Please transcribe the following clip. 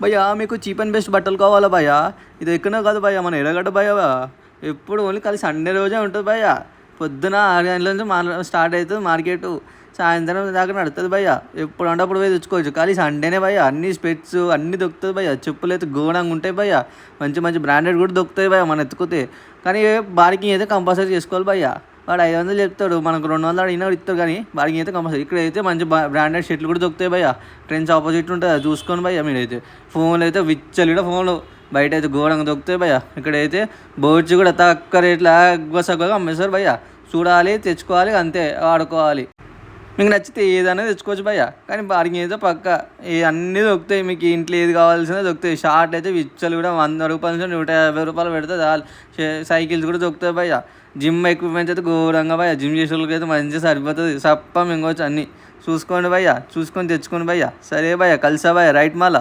భయ్యా మీకు cheap and best బట్టలు కావాలా భయ్యా? ఇది ఎక్కడో కాదు భయ్యా, మన ఎర్రగడ్డ భయ్యా. ఎప్పుడు ఓన్లీ ఖాళీ సండే రోజే ఉంటుంది భయ్యా. పొద్దున 6 గంటల నుంచి స్టార్ట్ అవుతుంది మార్కెట్. సాయంత్రం దాకా నడుస్తుంది భయ్యా. ఎప్పుడు అంటే అప్పుడు పోయి తెచ్చుకోవచ్చు. ఖాళీ సండేనే భయ్యా. అన్ని స్పెట్స్ అన్నీ దొరుకుతుంది భయ్యా. చెప్పులు అయితే ఘోరంగా ఉంటాయి భయ్యా. మంచి మంచి బ్రాండెడ్ కూడా దొరుకుతాయి భయ్యా మనం ఎత్తుకుతే. కానీ బార్గింగ్ అయితే కంపల్సరీ చేసుకోవాలి భయ్యా. వాడు 500 చెప్తాడు, మనకు 200 అడిగినా ఇస్తాడు. కానీ బార్గింగ్ అయితే కంపల్సరీ. ఇక్కడైతే మంచి బ్రాండెడ్ షర్ట్లు కూడా దొరుకుతాయి భయ్యా. ట్రెండ్స్ ఆపోజిట్ ఉంటుంది, అది చూసుకొని భయ్యా. మీరైతే ఫోన్లు అయితే విచ్చలు కూడా ఫోన్లు బయట అయితే ఘోరంగా దొరుకుతాయి భయ్యా. ఇక్కడైతే బోర్డ్స్ కూడా తక్కువ రేట్లు సగ్గుగా అమ్మేస్తారు భయ్యా. చూడాలి, తెచ్చుకోవాలి, అంతే వాడుకోవాలి. మీకు నచ్చితే ఏదైనా తెచ్చుకోవచ్చు భయ్యా. కానీ బార్గింగ్ అయితే పక్క అన్నీ దొరుకుతాయి. మీకు ఇంట్లో ఏది కావాల్సినా దొరుకుతాయి. షార్ట్ అయితే విచ్చలు కూడా 100 రూపాయల నుంచి 150 రూపాయలు పెడితే చాలు. సైకిల్స్ కూడా దొరుకుతాయి భయ్యా. జిమ్ ఎక్విప్మెంట్స్ అయితే ఘోరంగా భయ్యా. జిమ్ చేసే వాళ్ళకి అయితే మంచిగా సరిపోతుంది. సప్ప మింగవచ్చు అన్నీ. చూసుకోండి భయ్యా, చూసుకొని తెచ్చుకోండి భయ్యా. సరే భయ్యా, కలిసా భయ్యా, రైట్ మాల.